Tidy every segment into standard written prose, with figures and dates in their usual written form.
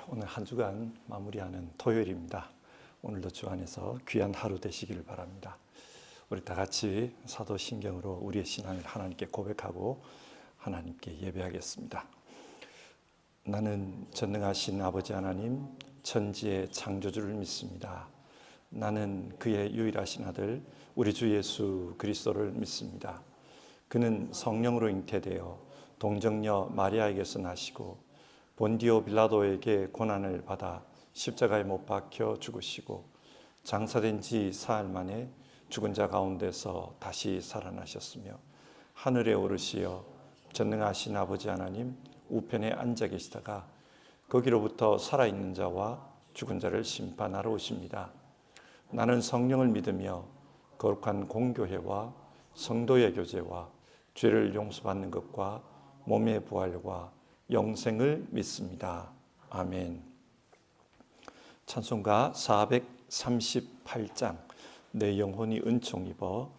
오늘 한 주간 마무리하는 토요일입니다. 오늘도 주 안에서 귀한 하루 되시기를 바랍니다. 우리 다 같이 사도신경으로 우리의 신앙을 하나님께 고백하고 하나님께 예배하겠습니다. 나는 전능하신 아버지 하나님, 천지의 창조주를 믿습니다. 나는 그의 유일하신 아들 우리 주 예수 그리스도를 믿습니다. 그는 성령으로 잉태되어 동정녀 마리아에게서 나시고 본디오 빌라도에게 고난을 받아 십자가에 못 박혀 죽으시고 장사된 지 사흘 만에 죽은 자 가운데서 다시 살아나셨으며 하늘에 오르시어 전능하신 아버지 하나님 우편에 앉아 계시다가 거기로부터 살아있는 자와 죽은 자를 심판하러 오십니다. 나는 성령을 믿으며 거룩한 공교회와 성도의 교제와 죄를 용서받는 것과 몸의 부활과 영생을 믿습니다. 아멘. 찬송가 438장 내 영혼이 은총 입어,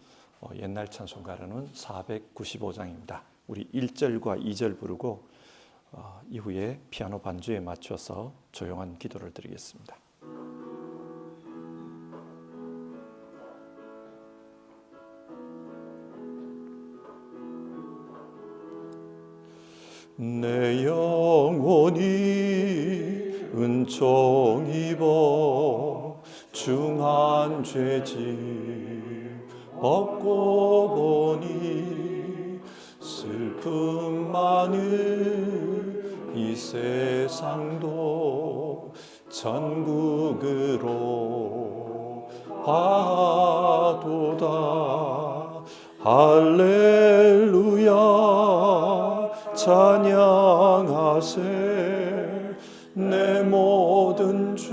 옛날 찬송가로는 495장입니다. 우리 1절과 2절 부르고 이후에 피아노 반주에 맞춰서 조용한 기도를 드리겠습니다. 내 영혼이 은총 입어 중한 죄짐 벗고 보니 슬픔 많은 이 세상도 천국으로 가도다. 할렐루야 찬양하세. 내 모든 죄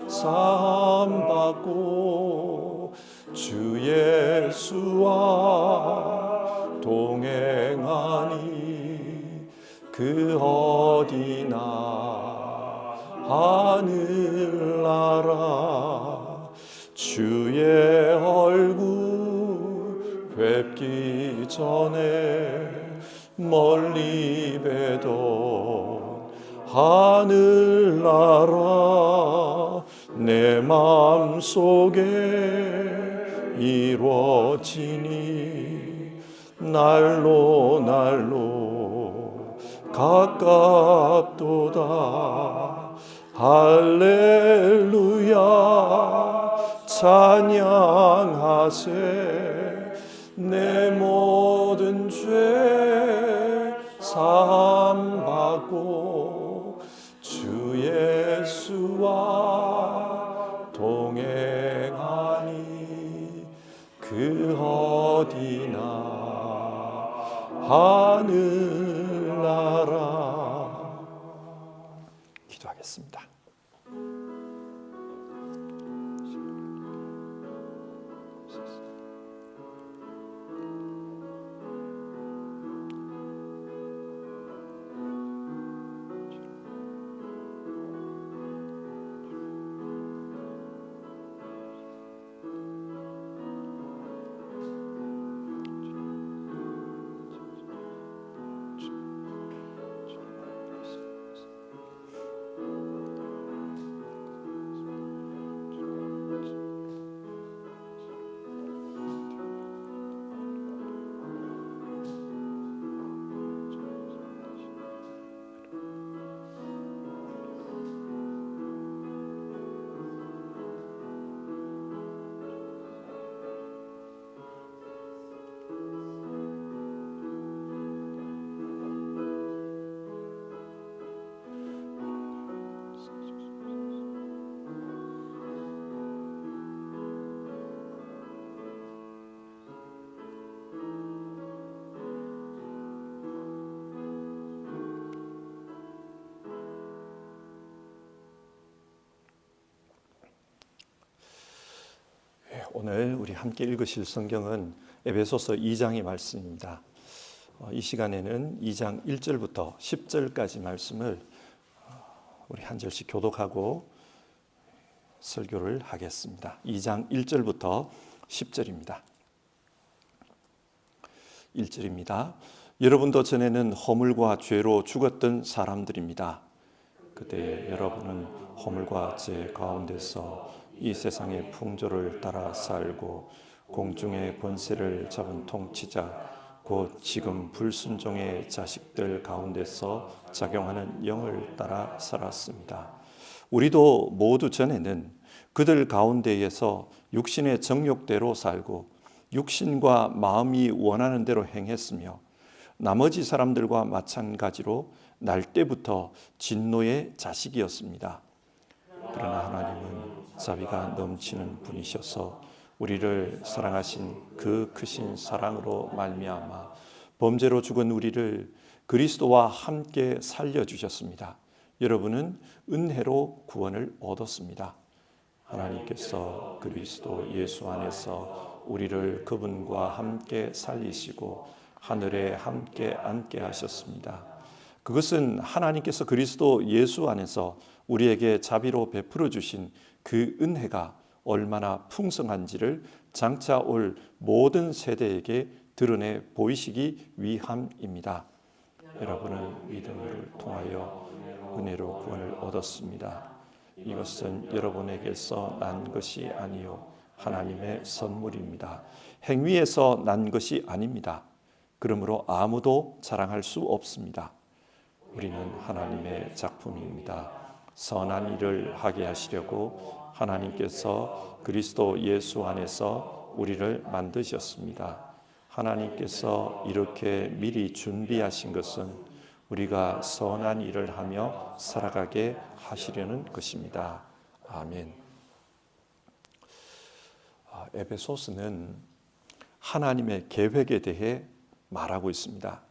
사함받고 주 예수와 동행하니 그 어디나 하늘나라. 주의 얼굴 뵙기 전에 멀리 뵈던 하늘나라 내 마음속에 이루어지니 날로 날로 가깝도다. 할렐루야 찬양하세. 내 모든 죄 사함받고 주 예수와 동행하니 그 어디나 하늘나라. 기도하겠습니다. 오늘 우리 함께 읽으실 성경은 에베소서 2장의 말씀입니다. 이 시간에는 2장 1절부터 10절까지 말씀을 우리 한 절씩 교독하고 설교를 하겠습니다. 2장 1절부터 10절입니다. 1절입니다. 여러분도 전에는 허물과 죄로 죽었던 사람들입니다. 그때 여러분은 허물과 죄 가운데서 이 세상의 풍조를 따라 살고 공중의 권세를 잡은 통치자 곧 지금 불순종의 자식들 가운데서 작용하는 영을 따라 살았습니다. 우리도 모두 전에는 그들 가운데에서 육신의 정욕대로 살고 육신과 마음이 원하는 대로 행했으며 나머지 사람들과 마찬가지로 날 때부터 진노의 자식이었습니다. 그러나 하나님은 자비가 넘치는 분이셔서 우리를 사랑하신 그 크신 사랑으로 말미암아 범죄로 죽은 우리를 그리스도와 함께 살려주셨습니다. 여러분은 은혜로 구원을 얻었습니다. 하나님께서 그리스도 예수 안에서 우리를 그분과 함께 살리시고 하늘에 함께 앉게 하셨습니다. 그것은 하나님께서 그리스도 예수 안에서 우리에게 자비로 베풀어 주신 그 은혜가 얼마나 풍성한지를 장차 올 모든 세대에게 드러내 보이시기 위함입니다. 여러분은 믿음을 통하여 은혜로 구원을 얻었습니다. 이것은 여러분에게서 난 것이 아니요 하나님의 선물입니다. 행위에서 난 것이 아닙니다. 그러므로 아무도 자랑할 수 없습니다. 우리는 하나님의 작품입니다. 선한 일을 하게 하시려고 하나님께서 그리스도 예수 안에서 우리를 만드셨습니다. 하나님께서 이렇게 미리 준비하신 것은 우리가 선한 일을 하며 살아가게 하시려는 것입니다. 아멘. 에베소서는 하나님의 계획에 대해 말하고 있습니다.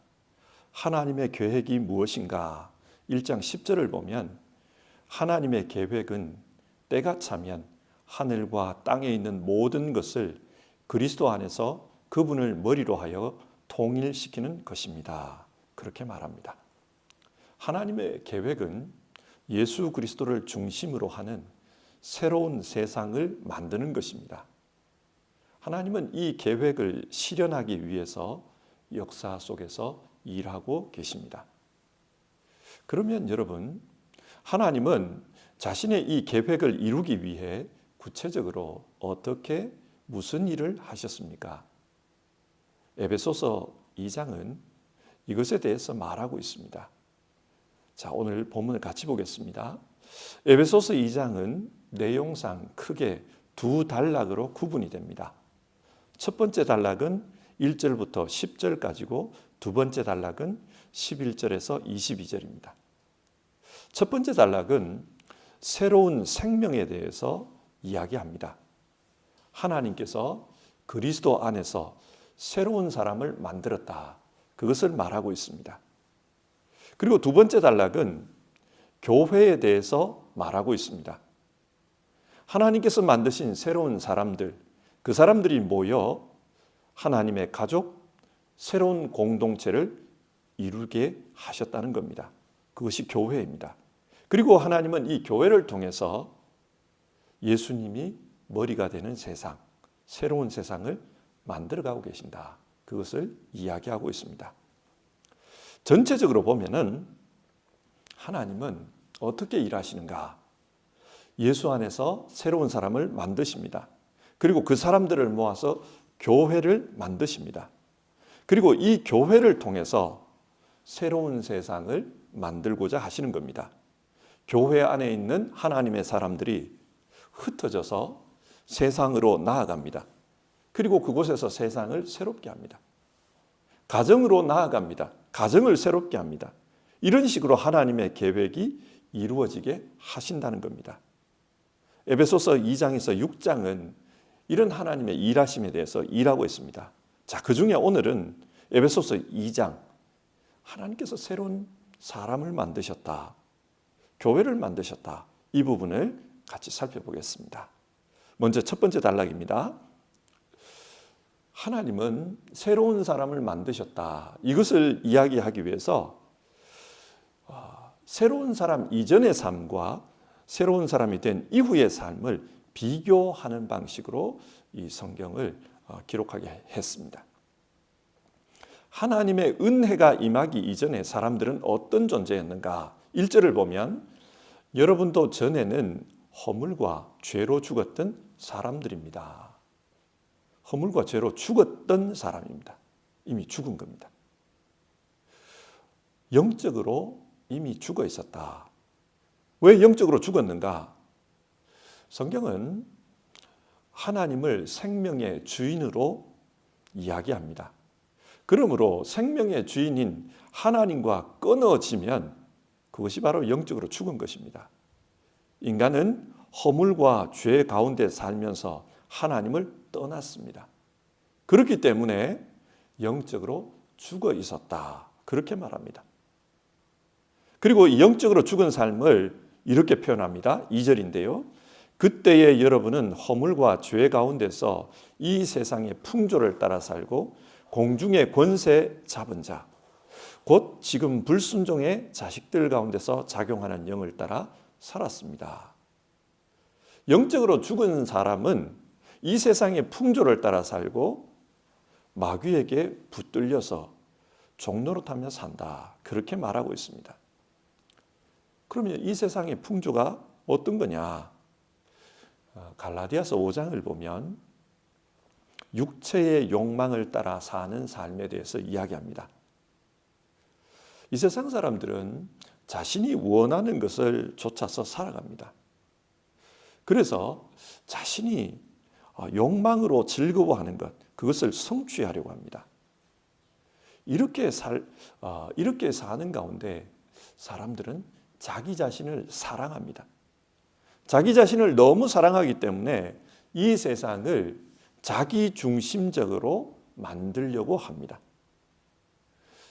하나님의 계획이 무엇인가? 1장 10절을 보면 하나님의 계획은 때가 차면 하늘과 땅에 있는 모든 것을 그리스도 안에서 그분을 머리로 하여 통일시키는 것입니다. 그렇게 말합니다. 하나님의 계획은 예수 그리스도를 중심으로 하는 새로운 세상을 만드는 것입니다. 하나님은 이 계획을 실현하기 위해서 역사 속에서 일하고 계십니다. 그러면 여러분, 하나님은 자신의 이 계획을 이루기 위해 구체적으로 어떻게 무슨 일을 하셨습니까? 에베소서 2장은 이것에 대해서 말하고 있습니다. 자, 오늘 본문을 같이 보겠습니다. 에베소서 2장은 내용상 크게 두 단락으로 구분이 됩니다. 첫 번째 단락은 1절부터 10절까지고 두 번째 단락은 11절에서 22절입니다. 첫 번째 단락은 새로운 생명에 대해서 이야기합니다. 하나님께서 그리스도 안에서 새로운 사람을 만들었다. 그것을 말하고 있습니다. 그리고 두 번째 단락은 교회에 대해서 말하고 있습니다. 하나님께서 만드신 새로운 사람들, 그 사람들이 모여 하나님의 가족, 새로운 공동체를 이루게 하셨다는 겁니다. 그것이 교회입니다. 그리고 하나님은 이 교회를 통해서 예수님이 머리가 되는 세상, 새로운 세상을 만들어가고 계신다. 그것을 이야기하고 있습니다. 전체적으로 보면은 하나님은 어떻게 일하시는가? 예수 안에서 새로운 사람을 만드십니다. 그리고 그 사람들을 모아서 교회를 만드십니다. 그리고 이 교회를 통해서 새로운 세상을 만들고자 하시는 겁니다. 교회 안에 있는 하나님의 사람들이 흩어져서 세상으로 나아갑니다. 그리고 그곳에서 세상을 새롭게 합니다. 가정으로 나아갑니다. 가정을 새롭게 합니다. 이런 식으로 하나님의 계획이 이루어지게 하신다는 겁니다. 에베소서 2장에서 6장은 이런 하나님의 일하심에 대해서 일하고 있습니다. 자, 그 중에 오늘은 에베소서 2장, 하나님께서 새로운 사람을 만드셨다. 교회를 만드셨다. 이 부분을 같이 살펴보겠습니다. 먼저 첫 번째 단락입니다. 하나님은 새로운 사람을 만드셨다. 이것을 이야기하기 위해서 새로운 사람 이전의 삶과 새로운 사람이 된 이후의 삶을 비교하는 방식으로 이 성경을 기록하게 했습니다. 하나님의 은혜가 임하기 이전에 사람들은 어떤 존재였는가? 1절을 보면 여러분도 전에는 허물과 죄로 죽었던 사람들입니다. 허물과 죄로 죽었던 사람입니다. 이미 죽은 겁니다. 영적으로 이미 죽어 있었다. 왜 영적으로 죽었는가? 성경은 하나님을 생명의 주인으로 이야기합니다. 그러므로 생명의 주인인 하나님과 끊어지면 그것이 바로 영적으로 죽은 것입니다. 인간은 허물과 죄 가운데 살면서 하나님을 떠났습니다. 그렇기 때문에 영적으로 죽어 있었다. 그렇게 말합니다. 그리고 이 영적으로 죽은 삶을 이렇게 표현합니다. 2절인데요. 그때의 여러분은 허물과 죄 가운데서 이 세상의 풍조를 따라 살고 공중의 권세 잡은 자, 곧 지금 불순종의 자식들 가운데서 작용하는 영을 따라 살았습니다. 영적으로 죽은 사람은 이 세상의 풍조를 따라 살고 마귀에게 붙들려서 종노릇하며 산다. 그렇게 말하고 있습니다. 그러면 이 세상의 풍조가 어떤 거냐? 갈라디아서 5장을 보면 육체의 욕망을 따라 사는 삶에 대해서 이야기합니다. 이 세상 사람들은 자신이 원하는 것을 쫓아서 살아갑니다. 그래서 자신이 욕망으로 즐거워하는 것, 그것을 성취하려고 합니다. 이렇게 사는 가운데 사람들은 자기 자신을 사랑합니다. 자기 자신을 너무 사랑하기 때문에 이 세상을 자기 중심적으로 만들려고 합니다.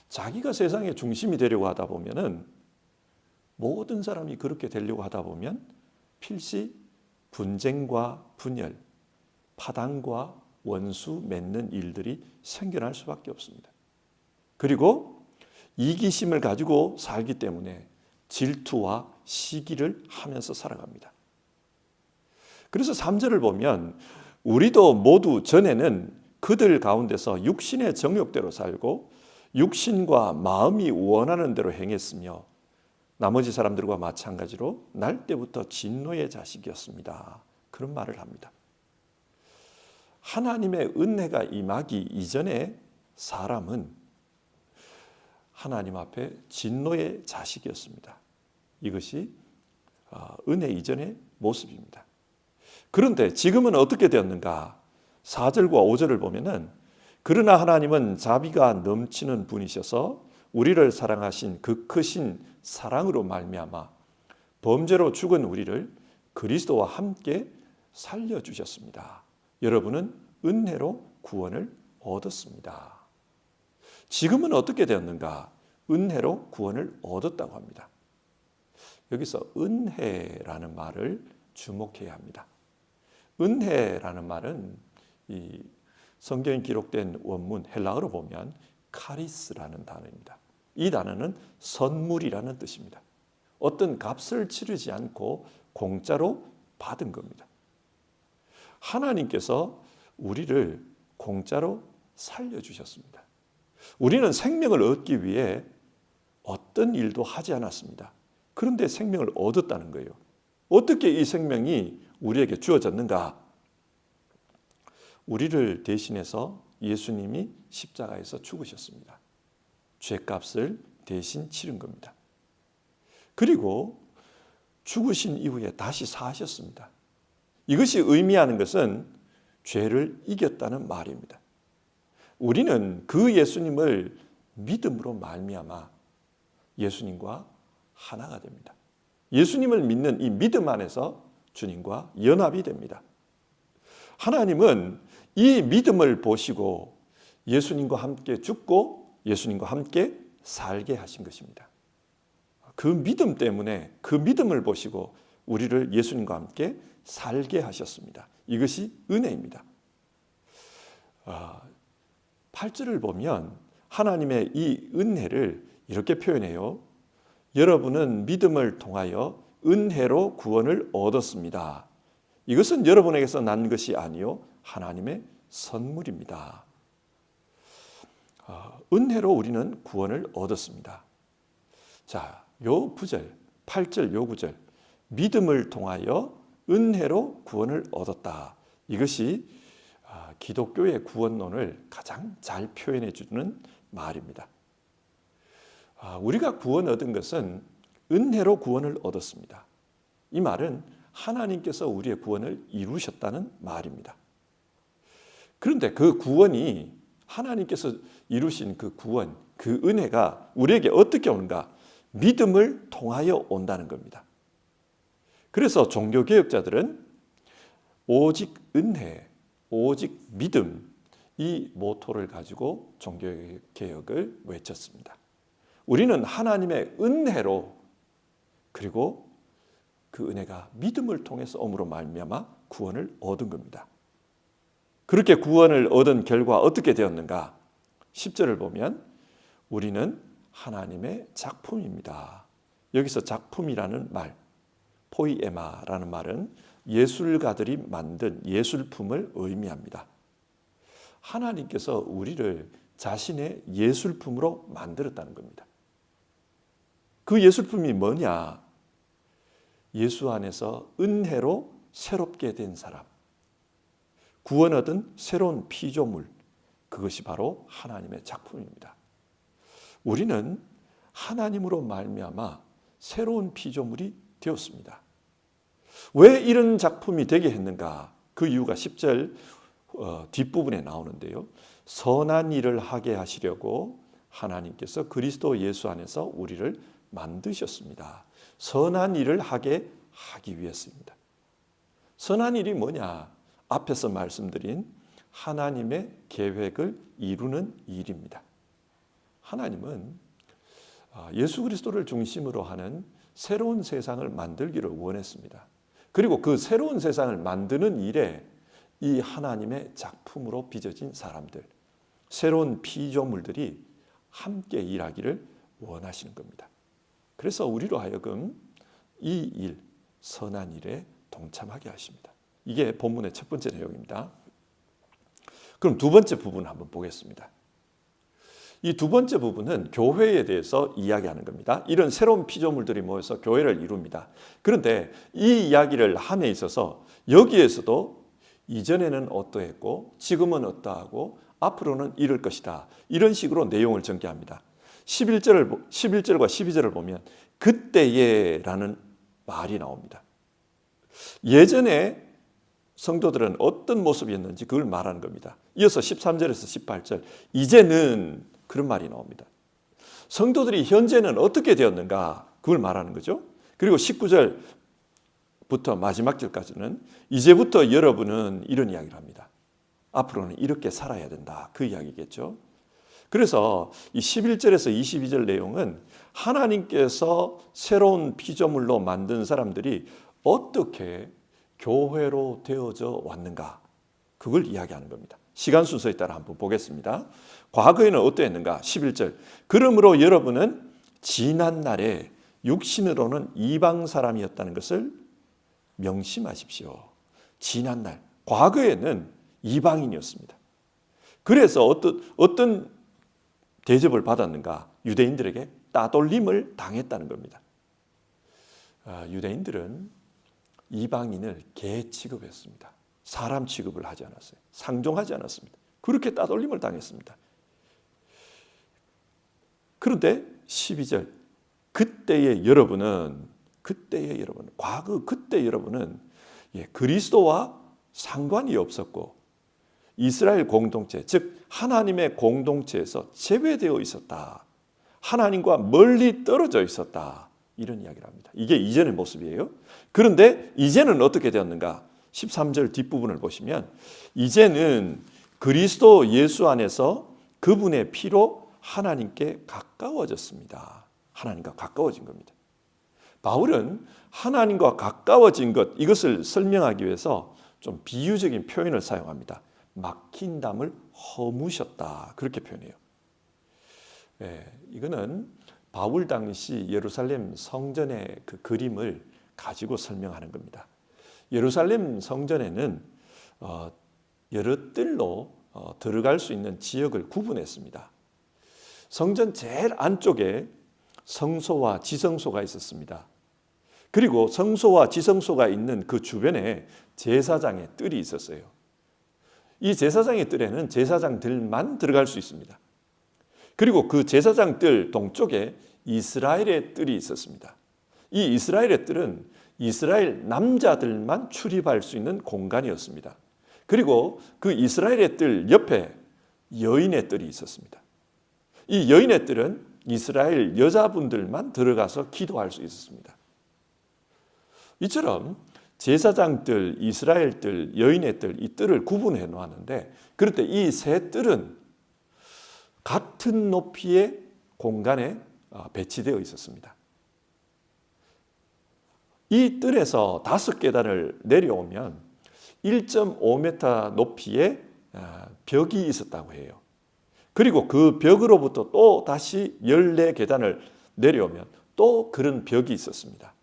자기가 세상의 중심이 되려고 하다 보면은 모든 사람이 그렇게 되려고 하다 보면 필시 분쟁과 분열, 파당과 원수 맺는 일들이 생겨날 수밖에 없습니다. 그리고 이기심을 가지고 살기 때문에 질투와 시기를 하면서 살아갑니다. 그래서 3절을 보면 우리도 모두 전에는 그들 가운데서 육신의 정욕대로 살고 육신과 마음이 원하는 대로 행했으며 나머지 사람들과 마찬가지로 날 때부터 진노의 자식이었습니다. 그런 말을 합니다. 하나님의 은혜가 임하기 이전에 사람은 하나님 앞에 진노의 자식이었습니다. 이것이 은혜 이전의 모습입니다. 그런데 지금은 어떻게 되었는가? 4절과 5절을 보면은 그러나 하나님은 자비가 넘치는 분이셔서 우리를 사랑하신 그 크신 사랑으로 말미암아 범죄로 죽은 우리를 그리스도와 함께 살려주셨습니다. 여러분은 은혜로 구원을 얻었습니다. 지금은 어떻게 되었는가? 은혜로 구원을 얻었다고 합니다. 여기서 은혜라는 말을 주목해야 합니다. 은혜라는 말은 이 성경에 기록된 원문 헬라어로 보면 카리스라는 단어입니다. 이 단어는 선물이라는 뜻입니다. 어떤 값을 치르지 않고 공짜로 받은 겁니다. 하나님께서 우리를 공짜로 살려주셨습니다. 우리는 생명을 얻기 위해 어떤 일도 하지 않았습니다. 그런데 생명을 얻었다는 거예요. 어떻게 이 생명이 우리에게 주어졌는가? 우리를 대신해서 예수님이 십자가에서 죽으셨습니다. 죄값을 대신 치른 겁니다. 그리고 죽으신 이후에 다시 사셨습니다. 이것이 의미하는 것은 죄를 이겼다는 말입니다. 우리는 그 예수님을 믿음으로 말미암아 예수님과 하나가 됩니다. 예수님을 믿는 이 믿음 안에서 주님과 연합이 됩니다. 하나님은 이 믿음을 보시고 예수님과 함께 죽고 예수님과 함께 살게 하신 것입니다. 그 믿음 때문에 그 믿음을 보시고 우리를 예수님과 함께 살게 하셨습니다. 이것이 은혜입니다. 8절을 보면 하나님의 이 은혜를 이렇게 표현해요. 여러분은 믿음을 통하여 은혜로 구원을 얻었습니다. 이것은 여러분에게서 난 것이 아니요 하나님의 선물입니다. 은혜로 우리는 구원을 얻었습니다. 자, 요 구절, 8절 요 구절 믿음을 통하여 은혜로 구원을 얻었다. 이것이 기독교의 구원론을 가장 잘 표현해 주는 말입니다. 우리가 구원 얻은 것은 은혜로 구원을 얻었습니다. 이 말은 하나님께서 우리의 구원을 이루셨다는 말입니다. 그런데 그 구원이 하나님께서 이루신 그 구원, 그 은혜가 우리에게 어떻게 오는가? 믿음을 통하여 온다는 겁니다. 그래서 종교개혁자들은 오직 은혜, 오직 믿음, 이 모토를 가지고 종교개혁을 외쳤습니다. 우리는 하나님의 은혜로, 그리고 그 은혜가 믿음을 통해서 옴으로 말미암아 구원을 얻은 겁니다. 그렇게 구원을 얻은 결과 어떻게 되었는가? 10절을 보면 우리는 하나님의 작품입니다. 여기서 작품이라는 말, 포이에마라는 말은 예술가들이 만든 예술품을 의미합니다. 하나님께서 우리를 자신의 예술품으로 만들었다는 겁니다. 그 예술품이 뭐냐? 예수 안에서 은혜로 새롭게 된 사람, 구원 얻은 새로운 피조물, 그것이 바로 하나님의 작품입니다. 우리는 하나님으로 말미암아 새로운 피조물이 되었습니다. 왜 이런 작품이 되게 했는가? 그 이유가 10절 뒷부분에 나오는데요. 선한 일을 하게 하시려고 하나님께서 그리스도 예수 안에서 우리를 만드셨습니다. 선한 일을 하기 위해서입니다. 선한 일이 뭐냐? 앞에서 말씀드린 하나님의 계획을 이루는 일입니다. 하나님은 예수 그리스도를 중심으로 하는 새로운 세상을 만들기를 원했습니다. 그리고 그 새로운 세상을 만드는 일에 이 하나님의 작품으로 빚어진 사람들, 새로운 피조물들이 함께 일하기를 원하시는 겁니다. 그래서 우리로 하여금 이 일, 선한 일에 동참하게 하십니다. 이게 본문의 첫 번째 내용입니다. 그럼 두 번째 부분 한번 보겠습니다. 이 두 번째 부분은 교회에 대해서 이야기하는 겁니다. 이런 새로운 피조물들이 모여서 교회를 이룹니다. 그런데 이 이야기를 함에 있어서 여기에서도 이전에는 어떠했고 지금은 어떠하고 앞으로는 이럴 것이다. 이런 식으로 내용을 전개합니다. 11절과 12절을 보면 그때에라는 말이 나옵니다. 예전에 성도들은 어떤 모습이었는지 그걸 말하는 겁니다. 이어서 13절에서 18절 이제는 그런 말이 나옵니다. 성도들이 현재는 어떻게 되었는가 그걸 말하는 거죠. 그리고 19절부터 마지막 절까지는 이제부터 여러분은 이런 이야기를 합니다. 앞으로는 이렇게 살아야 된다. 그 이야기겠죠. 그래서 이 11절에서 22절 내용은 하나님께서 새로운 피조물로 만든 사람들이 어떻게 교회로 되어져 왔는가 그걸 이야기하는 겁니다. 시간 순서에 따라 한번 보겠습니다. 과거에는 어떠했는가? 11절 그러므로 여러분은 지난 날에 육신으로는 이방 사람이었다는 것을 명심하십시오. 지난 날 과거에는 이방인이었습니다. 그래서 어떤 대접을 받았는가? 유대인들에게 따돌림을 당했다는 겁니다. 유대인들은 이방인을 개 취급했습니다. 사람 취급을 하지 않았어요. 상종하지 않았습니다. 그렇게 따돌림을 당했습니다. 그런데 12절 그때의 여러분은 과거 그때 여러분은 그리스도와 상관이 없었고 이스라엘 공동체 즉 하나님의 공동체에서 제외되어 있었다. 하나님과 멀리 떨어져 있었다. 이런 이야기를 합니다. 이게 이전의 모습이에요. 그런데 이제는 어떻게 되었는가? 13절 뒷부분을 보시면 이제는 그리스도 예수 안에서 그분의 피로 하나님께 가까워졌습니다. 하나님과 가까워진 겁니다. 바울은 하나님과 가까워진 것 이것을 설명하기 위해서 좀 비유적인 표현을 사용합니다. 막힌 담을 허무셨다 그렇게 표현해요. 이거는 바울 당시 예루살렘 성전의 그 그림을 가지고 설명하는 겁니다. 예루살렘 성전에는 여러 뜰로 들어갈 수 있는 지역을 구분했습니다. 성전 제일 안쪽에 성소와 지성소가 있었습니다. 그리고 성소와 지성소가 있는 그 주변에 제사장의 뜰이 있었어요. 이 제사장의 뜰에는 제사장들만 들어갈 수 있습니다. 그리고 그 제사장 뜰 동쪽에 이스라엘의 뜰이 있었습니다. 이 이스라엘의 뜰은 이스라엘 남자들만 출입할 수 있는 공간이었습니다. 그리고 그 이스라엘의 뜰 옆에 여인의 뜰이 있었습니다. 이 여인의 뜰은 이스라엘 여자분들만 들어가서 기도할 수 있었습니다. 이처럼 제사장 뜰, 이스라엘 뜰, 여인의 뜰, 이 뜰을 구분해 놓았는데, 그럴 때 이 세 뜰은 같은 높이의 공간에 배치되어 있었습니다. 이 뜰에서 5계단을 내려오면 1.5m 높이의 벽이 있었다고 해요. 그리고 그 벽으로부터 또 다시 14계단을 내려오면 또 그런 벽이 있었습니다.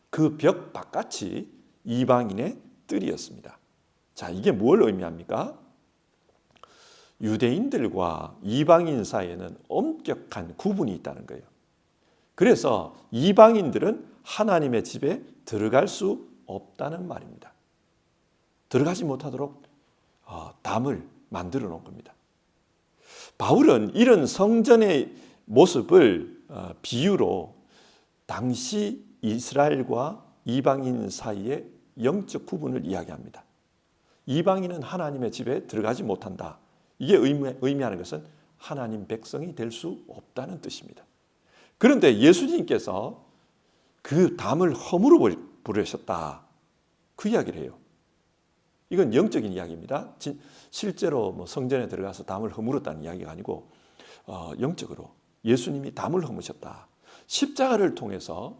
그 벽 바깥이 이방인의 뜰이었습니다. 자, 이게 뭘 의미합니까? 유대인들과 이방인 사이에는 엄격한 구분이 있다는 거예요. 그래서 이방인들은 하나님의 집에 들어갈 수 없다는 말입니다. 들어가지 못하도록 담을 만들어 놓은 겁니다. 바울은 이런 성전의 모습을 비유로 당시 이스라엘과 이방인 사이의 영적 구분을 이야기합니다. 이방인은 하나님의 집에 들어가지 못한다. 이게 의미하는 것은 하나님 백성이 될 수 없다는 뜻입니다. 그런데 예수님께서 그 담을 허물어 버리셨다. 그 이야기를 해요. 이건 영적인 이야기입니다. 실제로 성전에 들어가서 담을 허물었다는 이야기가 아니고 영적으로 예수님이 담을 허무셨다. 십자가를 통해서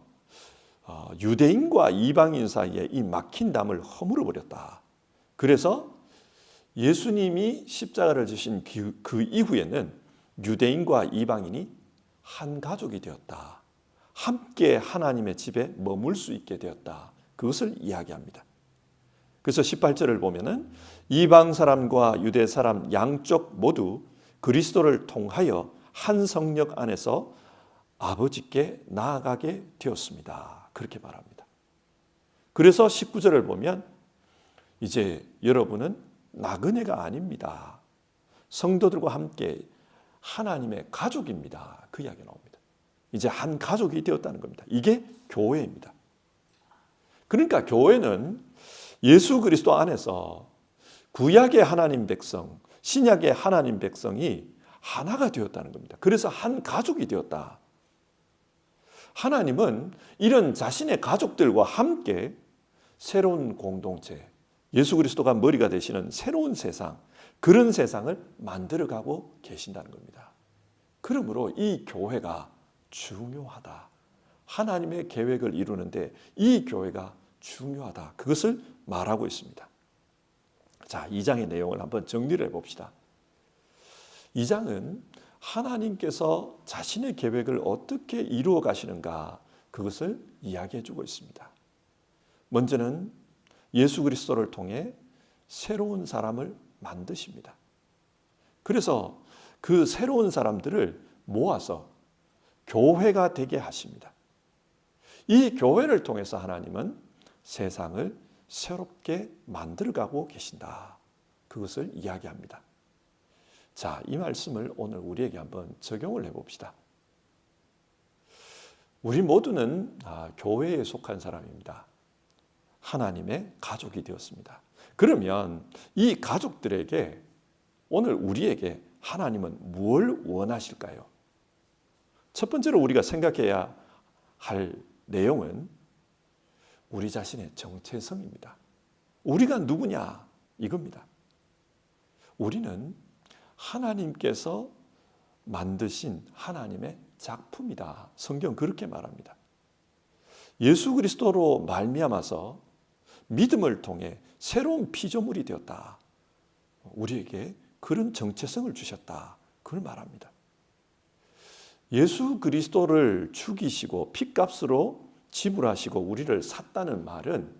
유대인과 이방인 사이에 이 막힌 담을 허물어 버렸다. 그래서 예수님이 십자가를 지신 그 이후에는 유대인과 이방인이 한 가족이 되었다. 함께 하나님의 집에 머물 수 있게 되었다. 그것을 이야기합니다. 그래서 18절을 보면은 이방 사람과 유대 사람 양쪽 모두 그리스도를 통하여 한 성역 안에서 아버지께 나아가게 되었습니다. 그렇게 말합니다. 그래서 19절을 보면 이제 여러분은 나그네가 아닙니다. 성도들과 함께 하나님의 가족입니다. 그 이야기 나옵니다. 이제 한 가족이 되었다는 겁니다. 이게 교회입니다. 그러니까 교회는 예수 그리스도 안에서 구약의 하나님 백성, 신약의 하나님 백성이 하나가 되었다는 겁니다. 그래서 한 가족이 되었다. 하나님은 이런 자신의 가족들과 함께 새로운 공동체, 예수 그리스도가 머리가 되시는 새로운 세상, 그런 세상을 만들어가고 계신다는 겁니다. 그러므로 이 교회가 중요하다. 하나님의 계획을 이루는데 이 교회가 중요하다. 그것을 말하고 있습니다. 자, 2장의 내용을 한번 정리를 해봅시다. 2장은 하나님께서 자신의 계획을 어떻게 이루어 가시는가, 그것을 이야기해 주고 있습니다. 먼저는 예수 그리스도를 통해 새로운 사람을 만드십니다. 그래서 그 새로운 사람들을 모아서 교회가 되게 하십니다. 이 교회를 통해서 하나님은 세상을 새롭게 만들어가고 계신다. 그것을 이야기합니다. 자, 이 말씀을 오늘 우리에게 한번 적용을 해봅시다. 우리 모두는 교회에 속한 사람입니다. 하나님의 가족이 되었습니다. 그러면 이 가족들에게 오늘 우리에게 하나님은 뭘 원하실까요? 첫 번째로 우리가 생각해야 할 내용은 우리 자신의 정체성입니다. 우리가 누구냐? 이겁니다. 우리는 하나님께서 만드신 하나님의 작품이다. 성경 그렇게 말합니다. 예수 그리스도로 말미암아서 믿음을 통해 새로운 피조물이 되었다. 우리에게 그런 정체성을 주셨다. 그걸 말합니다. 예수 그리스도를 죽이시고 핏값으로 지불하시고 우리를 샀다는 말은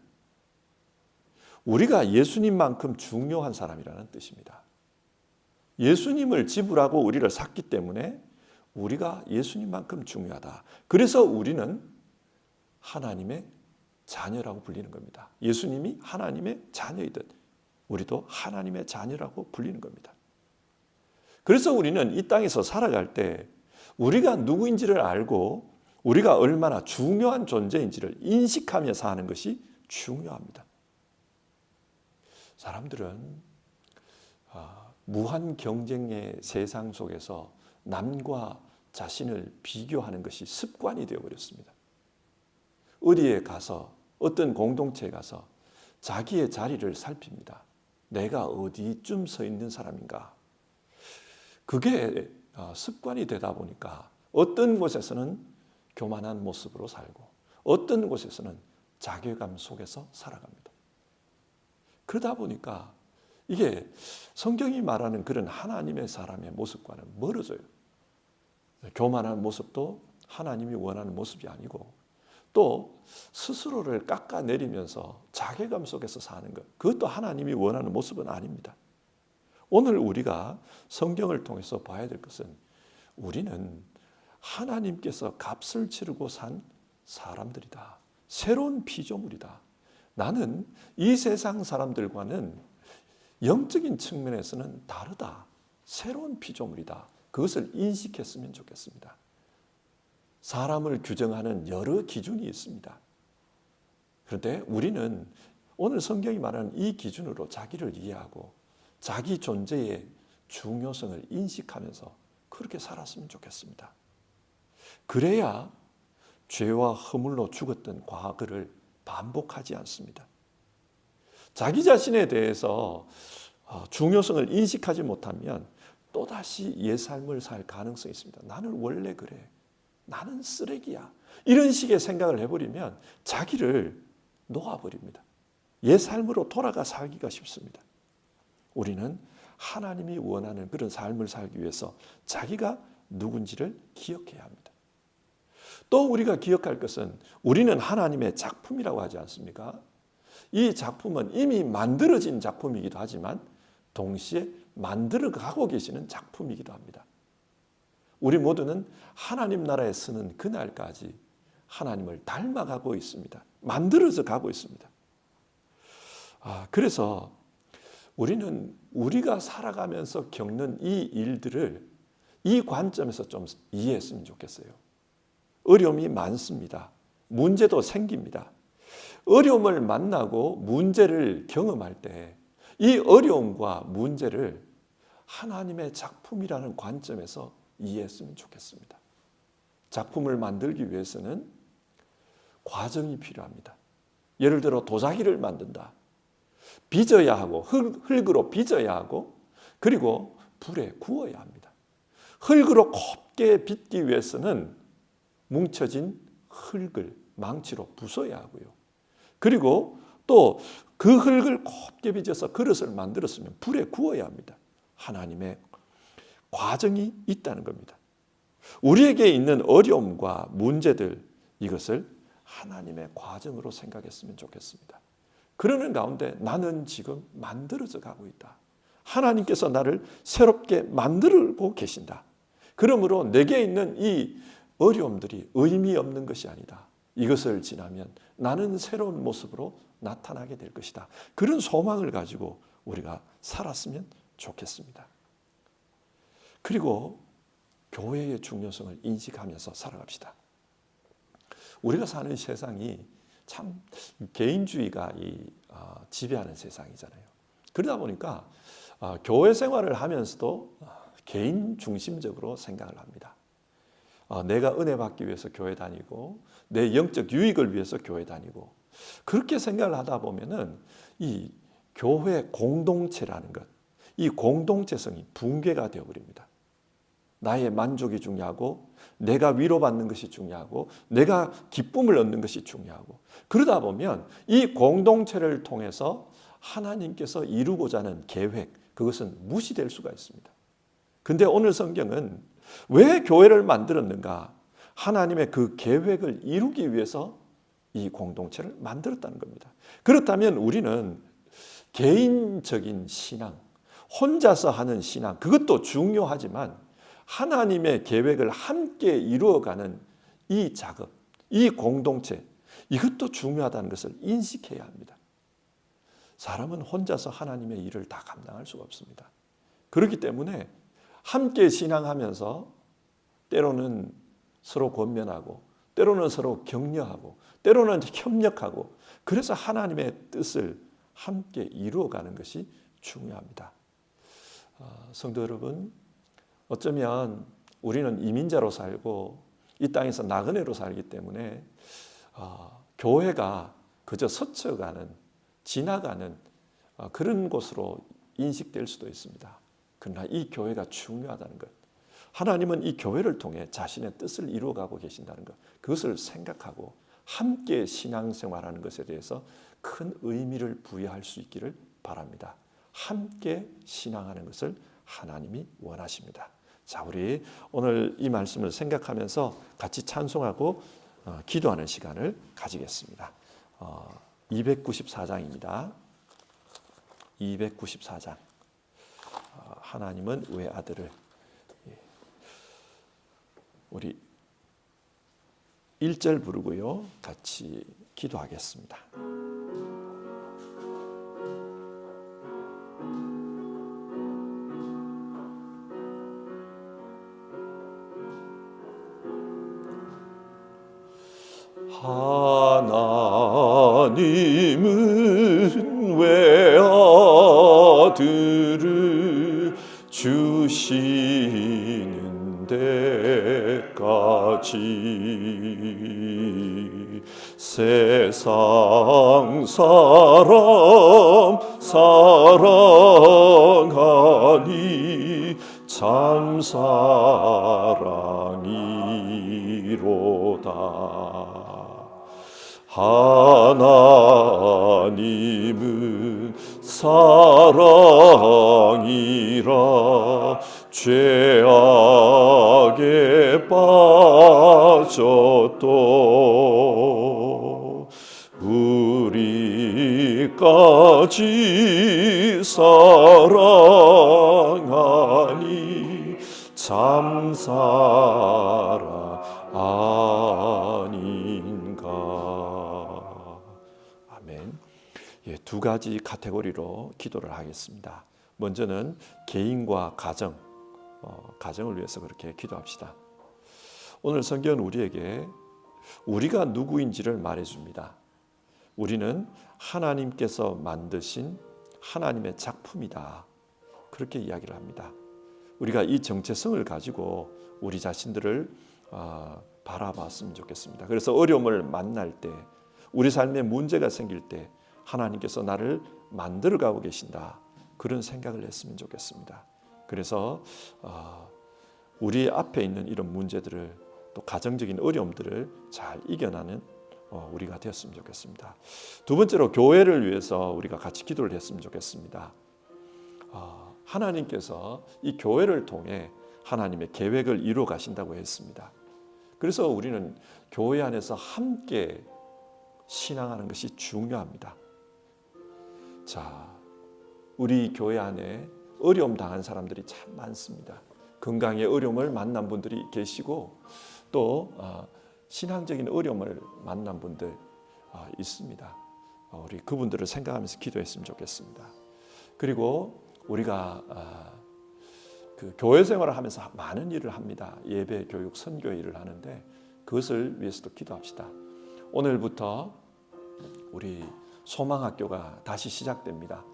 우리가 예수님만큼 중요한 사람이라는 뜻입니다. 예수님을 지불하고 우리를 샀기 때문에 우리가 예수님만큼 중요하다. 그래서 우리는 하나님의 자녀라고 불리는 겁니다. 예수님이 하나님의 자녀이듯 우리도 하나님의 자녀라고 불리는 겁니다. 그래서 우리는 이 땅에서 살아갈 때 우리가 누구인지를 알고 우리가 얼마나 중요한 존재인지를 인식하며 사는 것이 중요합니다. 사람들은 무한 경쟁의 세상 속에서 남과 자신을 비교하는 것이 습관이 되어버렸습니다. 어디에 가서 어떤 공동체에 가서 자기의 자리를 살핍니다. 내가 어디쯤 서 있는 사람인가. 그게 습관이 되다 보니까 어떤 곳에서는 교만한 모습으로 살고 어떤 곳에서는 자괴감 속에서 살아갑니다. 그러다 보니까 이게 성경이 말하는 그런 하나님의 사람의 모습과는 멀어져요. 교만한 모습도 하나님이 원하는 모습이 아니고 또 스스로를 깎아내리면서 자괴감 속에서 사는 것, 그것도 하나님이 원하는 모습은 아닙니다. 오늘 우리가 성경을 통해서 봐야 될 것은 우리는 하나님께서 값을 치르고 산 사람들이다. 새로운 피조물이다. 나는 이 세상 사람들과는 영적인 측면에서는 다르다. 새로운 피조물이다. 그것을 인식했으면 좋겠습니다. 사람을 규정하는 여러 기준이 있습니다. 그런데 우리는 오늘 성경이 말하는 이 기준으로 자기를 이해하고 자기 존재의 중요성을 인식하면서 그렇게 살았으면 좋겠습니다. 그래야 죄와 허물로 죽었던 과거를 반복하지 않습니다. 자기 자신에 대해서 중요성을 인식하지 못하면 또다시 옛 삶을 살 가능성이 있습니다. 나는 원래 그래. 나는 쓰레기야. 이런 식의 생각을 해버리면 자기를 놓아버립니다. 옛 삶으로 돌아가 살기가 쉽습니다. 우리는 하나님이 원하는 그런 삶을 살기 위해서 자기가 누군지를 기억해야 합니다. 또 우리가 기억할 것은 우리는 하나님의 작품이라고 하지 않습니까? 이 작품은 이미 만들어진 작품이기도 하지만 동시에 만들어가고 계시는 작품이기도 합니다. 우리 모두는 하나님 나라에 서는 그날까지 하나님을 닮아가고 있습니다. 만들어져 가고 있습니다. 그래서 우리는 우리가 살아가면서 겪는 이 일들을 이 관점에서 좀 이해했으면 좋겠어요. 어려움이 많습니다. 문제도 생깁니다. 어려움을 만나고 문제를 경험할 때 이 어려움과 문제를 하나님의 작품이라는 관점에서 이해했으면 좋겠습니다. 작품을 만들기 위해서는 과정이 필요합니다. 예를 들어 도자기를 만든다. 빚어야 하고 흙으로 빚어야 하고 그리고 불에 구워야 합니다. 흙으로 곱게 빚기 위해서는 뭉쳐진 흙을 망치로 부숴야 하고요. 그리고 또 그 흙을 곱게 빚어서 그릇을 만들었으면 불에 구워야 합니다. 하나님의 과정이 있다는 겁니다. 우리에게 있는 어려움과 문제들, 이것을 하나님의 과정으로 생각했으면 좋겠습니다. 그러는 가운데 나는 지금 만들어져 가고 있다. 하나님께서 나를 새롭게 만들고 계신다. 그러므로 내게 있는 이 어려움들이 의미 없는 것이 아니다. 이것을 지나면 나는 새로운 모습으로 나타나게 될 것이다. 그런 소망을 가지고 우리가 살았으면 좋겠습니다. 그리고 교회의 중요성을 인식하면서 살아갑시다. 우리가 사는 세상이 참 개인주의가 지배하는 세상이잖아요. 그러다 보니까 교회 생활을 하면서도 개인 중심적으로 생각을 합니다. 내가 은혜 받기 위해서 교회 다니고 내 영적 유익을 위해서 교회 다니고 그렇게 생각을 하다 보면은 이 교회 공동체라는 것, 이 공동체성이 붕괴가 되어버립니다. 나의 만족이 중요하고 내가 위로받는 것이 중요하고 내가 기쁨을 얻는 것이 중요하고 그러다 보면 이 공동체를 통해서 하나님께서 이루고자 하는 계획, 그것은 무시될 수가 있습니다. 근데 오늘 성경은 왜 교회를 만들었는가? 하나님의 그 계획을 이루기 위해서 이 공동체를 만들었다는 겁니다. 그렇다면 우리는 개인적인 신앙, 혼자서 하는 신앙, 그것도 중요하지만 하나님의 계획을 함께 이루어가는 이 작업, 이 공동체, 이것도 중요하다는 것을 인식해야 합니다. 사람은 혼자서 하나님의 일을 다 감당할 수가 없습니다. 그렇기 때문에 함께 신앙하면서 때로는 서로 권면하고 때로는 서로 격려하고 때로는 협력하고 그래서 하나님의 뜻을 함께 이루어가는 것이 중요합니다. 성도 여러분, 어쩌면 우리는 이민자로 살고 이 땅에서 나그네로 살기 때문에 교회가 그저 스쳐가는 지나가는 그런 곳으로 인식될 수도 있습니다. 그러나 이 교회가 중요하다는 것, 하나님은 이 교회를 통해 자신의 뜻을 이루어가고 계신다는 것, 그것을 생각하고 함께 신앙생활하는 것에 대해서 큰 의미를 부여할 수 있기를 바랍니다. 함께 신앙하는 것을 하나님이 원하십니다. 자, 우리 오늘 이 말씀을 생각하면서 같이 찬송하고 기도하는 시간을 가지겠습니다. 294장입니다. 294장. 하나님은 왜 아들을. 우리 1절 부르고요. 같이 기도하겠습니다. 하나님은 왜 아들을 주시는 데까지 세상 사람 사랑하니 참 사랑이로다. 하나님은 사랑이라 죄악에 빠졌도 우리까지 사랑하니 참 사랑 아닌가. 아멘. 두 가지 카테고리로 기도를 하겠습니다. 먼저는 개인과 가정, 가정을 위해서 그렇게 기도합시다. 오늘 성경은 우리에게 우리가 누구인지를 말해줍니다. 우리는 하나님께서 만드신 하나님의 작품이다. 그렇게 이야기를 합니다. 우리가 이 정체성을 가지고 우리 자신들을 바라봤으면 좋겠습니다. 그래서 어려움을 만날 때, 우리 삶에 문제가 생길 때 하나님께서 나를 만들어가고 계신다. 그런 생각을 했으면 좋겠습니다. 그래서 우리 앞에 있는 이런 문제들을, 또 가정적인 어려움들을 잘 이겨나는 우리가 되었으면 좋겠습니다. 두 번째로 교회를 위해서 우리가 같이 기도를 했으면 좋겠습니다. 하나님께서 이 교회를 통해 하나님의 계획을 이루어 가신다고 했습니다. 그래서 우리는 교회 안에서 함께 신앙하는 것이 중요합니다. 자, 우리 교회 안에 어려움 당한 사람들이 참 많습니다. 건강의 어려움을 만난 분들이 계시고 또 신앙적인 어려움을 만난 분들 있습니다. 우리 그분들을 생각하면서 기도했으면 좋겠습니다. 그리고 우리가 그 교회 생활을 하면서 많은 일을 합니다. 예배, 교육, 선교 일을 하는데 그것을 위해서도 기도합시다. 오늘부터 우리 소망학교가 다시 시작됩니다.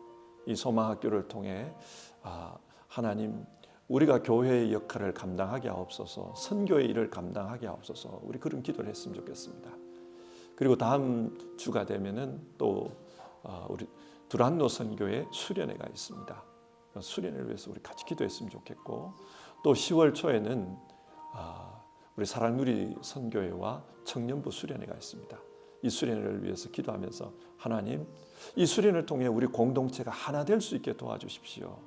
이 소망학교를 통해 하나님, 우리가 교회의 역할을 감당하게 하옵소서, 선교의 일을 감당하게 하옵소서, 우리 그런 기도를 했으면 좋겠습니다. 그리고 다음 주가 되면은 또 우리 두란노 선교회 수련회가 있습니다. 수련회를 위해서 우리 같이 기도했으면 좋겠고, 또 10월 초에는 우리 사랑누리 선교회와 청년부 수련회가 있습니다. 이 수련회를 위해서 기도하면서 하나님, 이 수련을 통해 우리 공동체가 하나 될 수 있게 도와주십시오.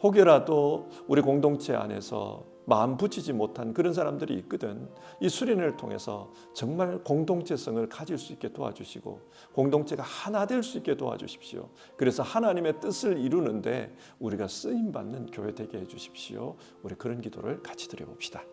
혹여라도 우리 공동체 안에서 마음 붙이지 못한 그런 사람들이 있거든. 이 수련회를 통해서 정말 공동체성을 가질 수 있게 도와주시고 공동체가 하나 될 수 있게 도와주십시오. 그래서 하나님의 뜻을 이루는데 우리가 쓰임받는 교회 되게 해주십시오. 우리 그런 기도를 같이 드려봅시다.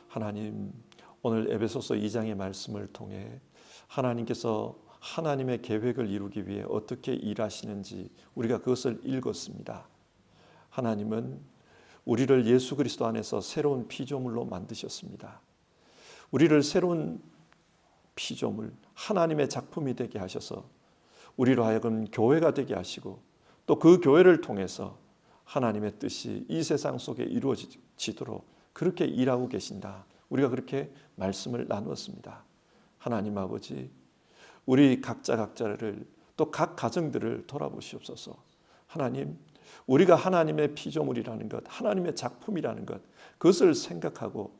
하나님, 오늘 에베소서 2장의 말씀을 통해 하나님께서 하나님의 계획을 이루기 위해 어떻게 일하시는지 우리가 그것을 읽었습니다. 하나님은 우리를 예수 그리스도 안에서 새로운 피조물로 만드셨습니다. 우리를 새로운 피조물, 하나님의 작품이 되게 하셔서 우리로 하여금 교회가 되게 하시고 또 그 교회를 통해서 하나님의 뜻이 이 세상 속에 이루어지도록 그렇게 일하고 계신다. 우리가 그렇게 말씀을 나누었습니다. 하나님 아버지, 우리 각자를 또 각 가정들을 돌아보시옵소서. 하나님, 우리가 하나님의 피조물이라는 것, 하나님의 작품이라는 것, 그것을 생각하고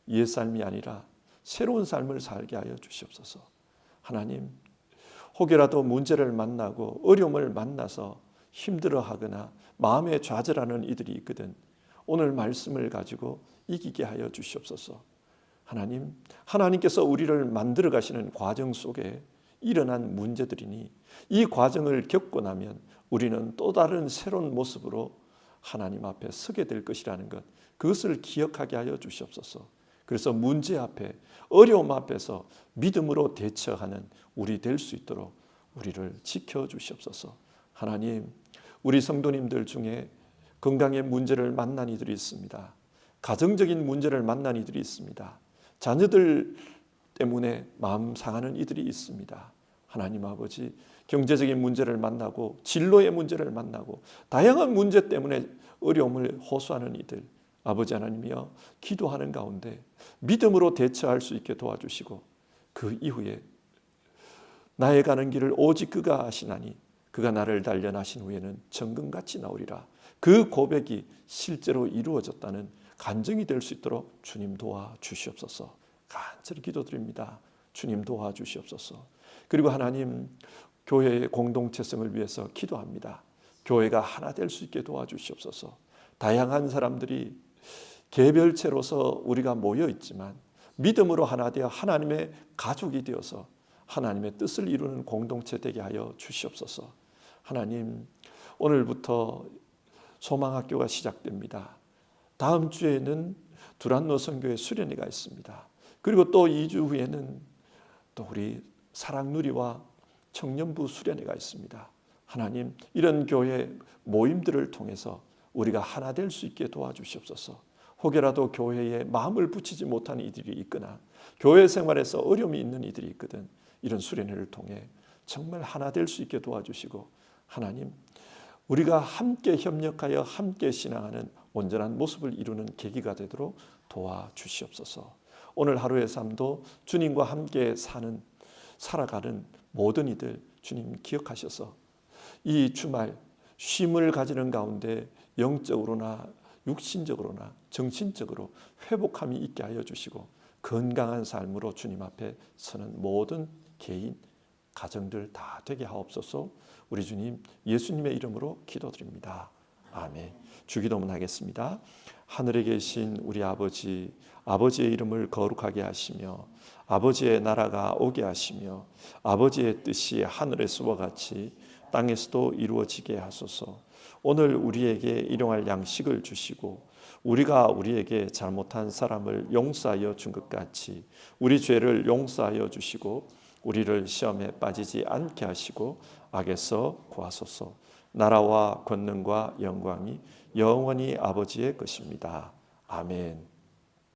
옛 삶이 아니라 새로운 삶을 살게 하여 주시옵소서. 하나님, 혹여라도 문제를 만나고 어려움을 만나서 힘들어하거나 마음에 좌절하는 이들이 있거든 오늘 말씀을 가지고 이기게 하여 주시옵소서. 하나님, 하나님께서 우리를 만들어 가시는 과정 속에 일어난 문제들이니 이 과정을 겪고 나면 우리는 또 다른 새로운 모습으로 하나님 앞에 서게 될 것이라는 것, 그것을 기억하게 하여 주시옵소서. 그래서 문제 앞에, 어려움 앞에서 믿음으로 대처하는 우리 될 수 있도록 우리를 지켜주시옵소서. 하나님, 우리 성도님들 중에 건강의 문제를 만난 이들이 있습니다. 가정적인 문제를 만난 이들이 있습니다. 자녀들 때문에 마음 상하는 이들이 있습니다. 하나님 아버지, 경제적인 문제를 만나고 진로의 문제를 만나고 다양한 문제 때문에 어려움을 호소하는 이들, 아버지 하나님이여, 기도하는 가운데 믿음으로 대처할 수 있게 도와주시고 그 이후에 나의 가는 길을 오직 그가 아시나니 그가 나를 단련하신 후에는 정금같이 나오리라. 그 고백이 실제로 이루어졌다는 간증이 될 수 있도록 주님 도와주시옵소서. 간절히 기도드립니다. 주님 도와주시옵소서. 그리고 하나님, 교회의 공동체성을 위해서 기도합니다. 교회가 하나 될 수 있게 도와주시옵소서. 다양한 사람들이 개별체로서 우리가 모여 있지만 믿음으로 하나 되어 하나님의 가족이 되어서 하나님의 뜻을 이루는 공동체 되게 하여 주시옵소서. 하나님, 오늘부터 소망학교가 시작됩니다. 다음 주에는 두란노 선교회 수련회가 있습니다. 그리고 또 2주 후에는 또 우리 사랑누리와 청년부 수련회가 있습니다. 하나님, 이런 교회 모임들을 통해서 우리가 하나 될 수 있게 도와주시옵소서. 혹여라도 교회에 마음을 붙이지 못하는 이들이 있거나 교회 생활에서 어려움이 있는 이들이 있거든 이런 수련회를 통해 정말 하나 될 수 있게 도와주시고, 하나님, 우리가 함께 협력하여 함께 신앙하는 온전한 모습을 이루는 계기가 되도록 도와주시옵소서. 오늘 하루의 삶도 주님과 함께 살아가는 모든 이들 주님 기억하셔서 이 주말 쉼을 가지는 가운데 영적으로나 육신적으로나 정신적으로 회복함이 있게 하여 주시고 건강한 삶으로 주님 앞에 서는 모든 개인, 가정들 다 되게 하옵소서. 우리 주님 예수님의 이름으로 기도드립니다. 아멘. 주기도문 하겠습니다. 하늘에 계신 우리 아버지, 아버지의 이름을 거룩하게 하시며 아버지의 나라가 오게 하시며 아버지의 뜻이 하늘에서와 같이 땅에서도 이루어지게 하소서. 오늘 우리에게 일용할 양식을 주시고 우리가 우리에게 잘못한 사람을 용서하여 준 것 같이 우리 죄를 용서하여 주시고 우리를 시험에 빠지지 않게 하시고 악에서 구하소서. 나라와 권능과 영광이 영원히 아버지의 것입니다. 아멘.